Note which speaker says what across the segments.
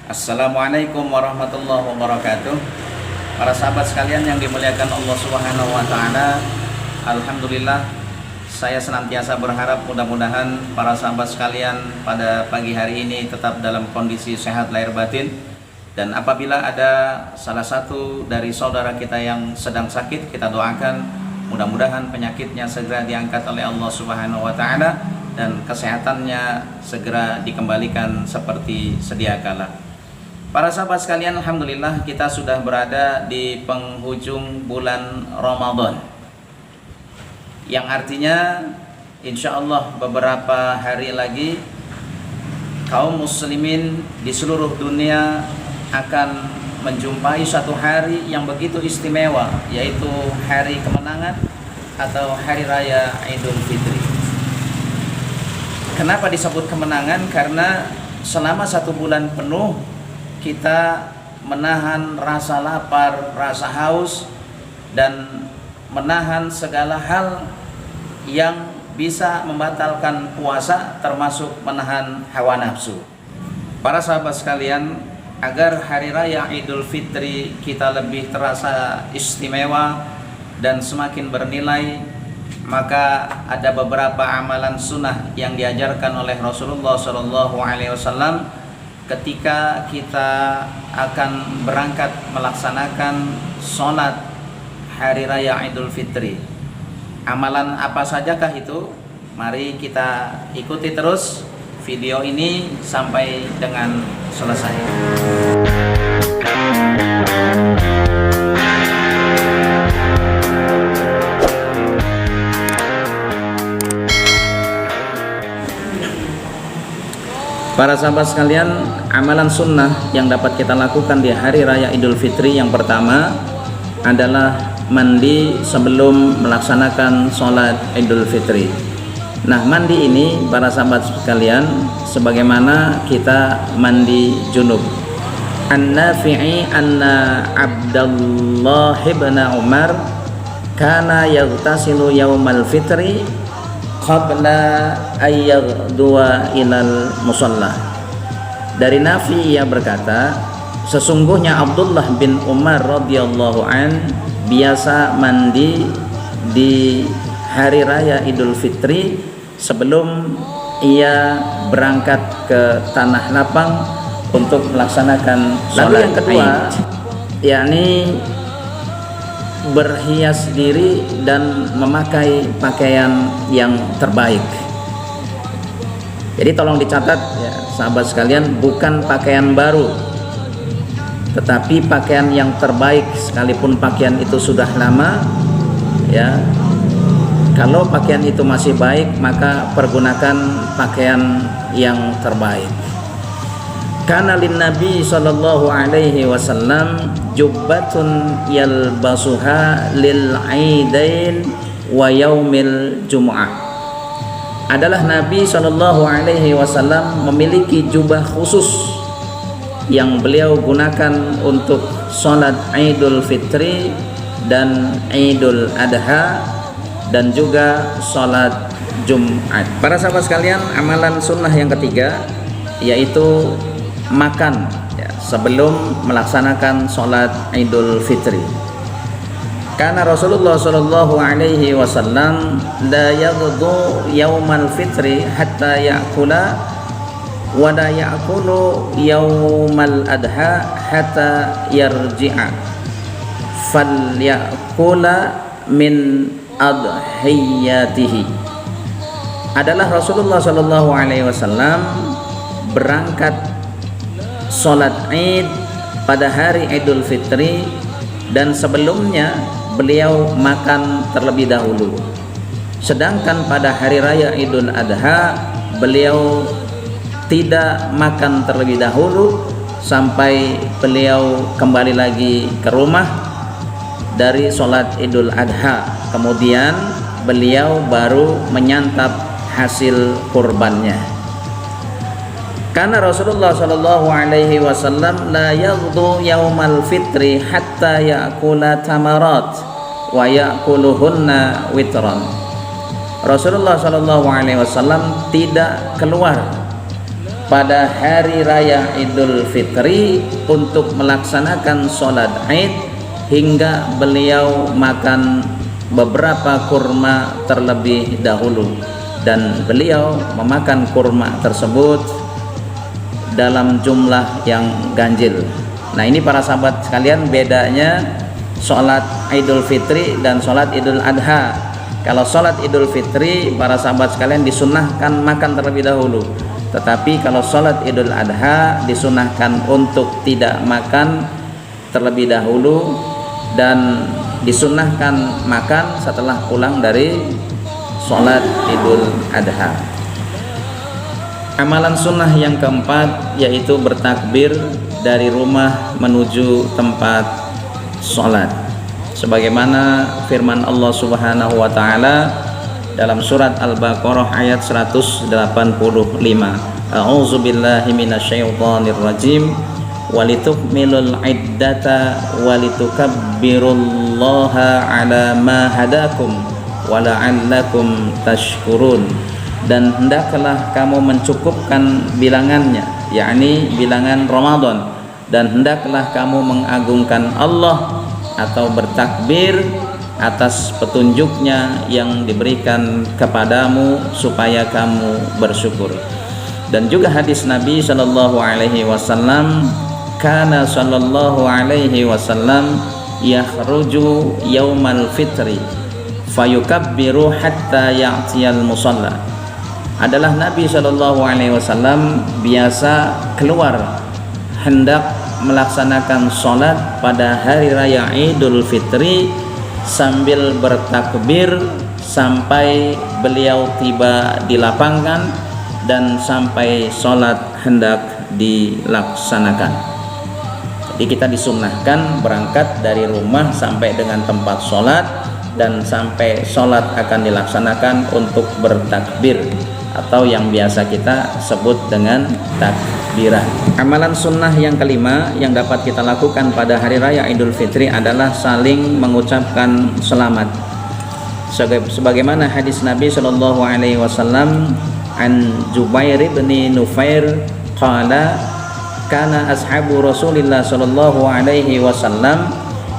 Speaker 1: Assalamualaikum warahmatullahi wabarakatuh. Para sahabat sekalian yang dimuliakan Allah Subhanahu wa taala, alhamdulillah saya senantiasa berharap mudah-mudahan para sahabat sekalian pada pagi hari ini tetap dalam kondisi sehat lahir batin. Dan apabila ada salah satu dari saudara kita yang sedang sakit, kita doakan mudah-mudahan penyakitnya segera diangkat oleh Allah Subhanahu wa taala dan kesehatannya segera dikembalikan seperti sedia kala. Para sahabat sekalian, alhamdulillah kita sudah berada di penghujung bulan Ramadan, yang artinya insya Allah beberapa hari lagi kaum muslimin di seluruh dunia akan menjumpai satu hari yang begitu istimewa, yaitu hari kemenangan atau hari raya Idul Fitri. Kenapa disebut kemenangan? Karena selama satu bulan penuh kita menahan rasa lapar, rasa haus, dan menahan segala hal yang bisa membatalkan puasa, termasuk menahan hawa nafsu. Para sahabat sekalian, agar hari raya Idul Fitri kita lebih terasa istimewa dan semakin bernilai, maka ada beberapa amalan sunnah yang diajarkan oleh Rasulullah SAW ketika kita akan berangkat melaksanakan sholat hari raya Idul Fitri. Amalan apa sajakah itu? Mari kita ikuti terus video ini sampai dengan selesai. Para sahabat sekalian, amalan sunnah yang dapat kita lakukan di hari raya Idul Fitri yang pertama adalah mandi sebelum melaksanakan sholat Idul Fitri. Nah, mandi ini para sahabat sekalian sebagaimana kita mandi junub. An-Nafi'i anna Abdullah ibn Umar kana yaghtasilu yaumal fitri qabla ayyadua ilal musalla. Dari Nafi ia berkata, sesungguhnya Abdullah bin Umar radhiyallahu an biasa mandi di hari raya Idul Fitri sebelum ia berangkat ke tanah lapang untuk melaksanakan sholat. Lalu yang kedua, yakni berhias diri dan memakai pakaian yang terbaik. Jadi tolong dicatat ya sahabat sekalian, bukan pakaian baru, tetapi pakaian yang terbaik, sekalipun pakaian itu sudah lama ya. Kalau pakaian itu masih baik, maka pergunakan pakaian yang terbaik. Kana lin Nabi sallallahu alaihi wasallam jubbatun yalbasuha lil aidain wa yaumil jumu'ah. Adalah Nabi sallallahu alaihi wasallam memiliki jubah khusus yang beliau gunakan untuk sholat Idul Fitri dan Idul Adha dan juga sholat Jumat. Para sahabat sekalian, amalan sunnah yang ketiga yaitu makan ya, sebelum melaksanakan sholat Idul Fitri. Karena Rasulullah Shallallahu Alaihi Wasallam la yaghdu yaumal fitri hatta ya'kula wa la ya'kulu yaumal adha hatta yarji'a fal ya'kula min adhiyatihi. Adalah Rasulullah Shallallahu Alaihi Wasallam berangkat sholat Id pada hari Idul Fitri dan sebelumnya beliau makan terlebih dahulu. Sedangkan pada hari raya Idul Adha beliau tidak makan terlebih dahulu sampai beliau kembali lagi ke rumah dari sholat Idul Adha. Kemudian beliau baru menyantap hasil kurbannya. Karena Rasulullah Shallallahu Alaihi Wasallam la yaghdu yaumal fitri hatta ya'kula tamarat wa ya'kuluhunna witran. Rasulullah Shallallahu Alaihi Wasallam tidak keluar pada hari raya Idul Fitri untuk melaksanakan sholat Id hingga beliau makan beberapa kurma terlebih dahulu, dan beliau memakan kurma tersebut dalam jumlah yang ganjil. Nah, ini para sahabat sekalian bedanya sholat Idul Fitri dan sholat Idul Adha. Kalau sholat Idul Fitri para sahabat sekalian disunahkan makan terlebih dahulu, tetapi kalau sholat Idul Adha disunahkan untuk tidak makan terlebih dahulu dan disunahkan makan setelah pulang dari sholat Idul Adha. Amalan sunnah yang keempat yaitu bertakbir dari rumah menuju tempat sholat, sebagaimana firman Allah Subhanahu wa Ta'ala dalam surat Al-Baqarah ayat 185. A'udzu billahi minasyaitonir rajim. Walitukmilul iddata walitukabbirullaha ala ma hadakum wala'allakum tashkurun. Dan hendaklah kamu mencukupkan bilangannya, yakni bilangan Ramadan, dan hendaklah kamu mengagungkan Allah atau bertakbir atas petunjuknya yang diberikan kepadamu supaya kamu bersyukur. Dan juga hadis Nabi sallallahu alaihi wasallam, kana sallallahu alaihi wasallam yakhruju yaumal fitri fayukabbiru hatta ya'tiyal musalla. Adalah Nabi sallallahu alaihi wasallam biasa keluar hendak melaksanakan sholat pada hari raya Idul Fitri sambil bertakbir sampai beliau tiba di lapangan dan sampai sholat hendak dilaksanakan. Jadi kita disunnahkan berangkat dari rumah sampai dengan tempat sholat, dan sampai sholat akan dilaksanakan untuk bertakbir atau yang biasa kita sebut dengan takbiran. Amalan sunnah yang kelima yang dapat kita lakukan pada hari raya Idul Fitri adalah saling mengucapkan selamat, sebagaimana hadis Nabi sallallahu alaihi wasallam an Jubair bin Nufair qala kana ashabu Rasulillah sallallahu alaihi wasallam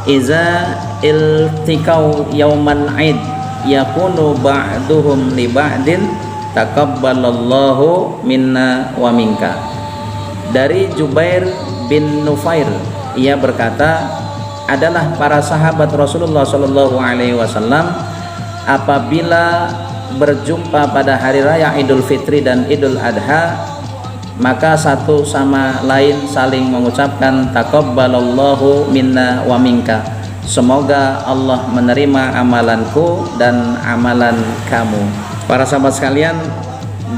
Speaker 1: iza iltikau yaumal Id yakunu ba'duhum li ba'din taqabbalallahu minna wa minka. Dari Jubair bin Nufair, ia berkata, adalah para sahabat Rasulullah sallallahu alaihi wasallam apabila berjumpa pada hari raya Idul Fitri dan Idul Adha, maka satu sama lain saling mengucapkan taqabbalallahu minna wa minka, semoga Allah menerima amalanku dan amalan kamu. Para sahabat sekalian,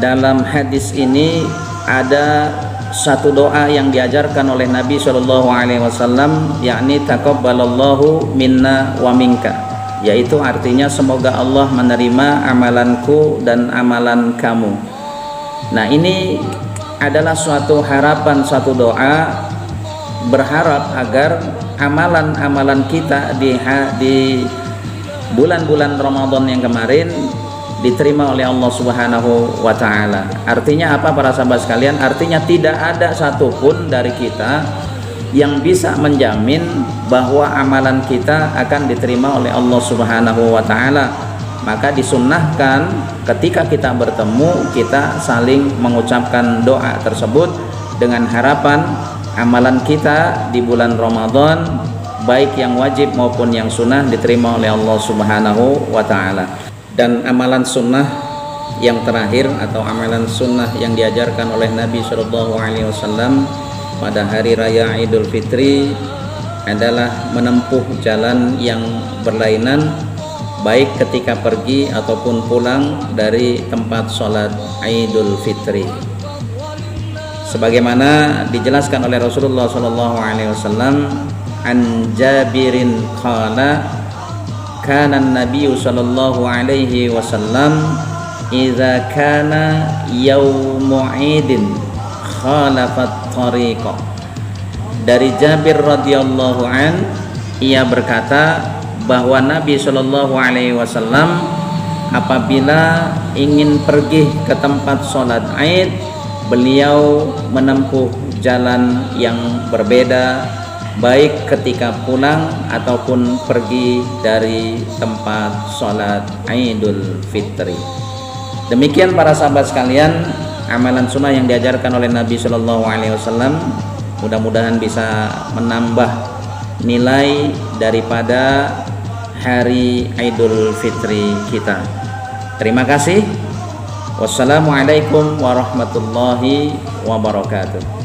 Speaker 1: dalam hadis ini ada satu doa yang diajarkan oleh Nabi Shallallahu Alaihi Wasallam, yakni taqabbalallahu minna wa minka, yaitu artinya semoga Allah menerima amalanku dan amalan kamu. Nah, ini adalah suatu harapan, suatu doa berharap agar amalan-amalan kita di bulan-bulan Ramadan yang kemarin diterima oleh Allah Subhanahu wa Ta'ala. Artinya apa para sahabat sekalian? Artinya tidak ada satupun dari kita yang bisa menjamin bahwa amalan kita akan diterima oleh Allah Subhanahu wa Ta'ala. Maka disunnahkan ketika kita bertemu, kita saling mengucapkan doa tersebut dengan harapan amalan kita di bulan Ramadan, baik yang wajib maupun yang sunnah, diterima oleh Allah Subhanahu wa Ta'ala. Dan amalan sunnah yang terakhir atau amalan sunnah yang diajarkan oleh Nabi Shallallahu Alaihi Wasallam pada hari raya Idul Fitri adalah menempuh jalan yang berlainan, baik ketika pergi ataupun pulang dari tempat sholat Idul Fitri. Sebagaimana dijelaskan oleh Rasulullah Shallallahu Alaihi Wasallam, an Jabirin qala kana Nabi sallallahu alaihi wasallam idza kana yaumu idin khalafat tariqa. Dari Jabir radhiyallahu an, ia berkata bahwa Nabi sallallahu alaihi wasallam apabila ingin pergi ke tempat sholat Id, beliau menempuh jalan yang berbeda, baik ketika pulang ataupun pergi dari tempat sholat Idul Fitri. Demikian para sahabat sekalian, amalan sunnah yang diajarkan oleh Nabi Shallallahu Alaihi Wasallam, mudah-mudahan bisa menambah nilai daripada hari Idul Fitri kita. Terima kasih. Wassalamualaikum warahmatullahi wabarakatuh.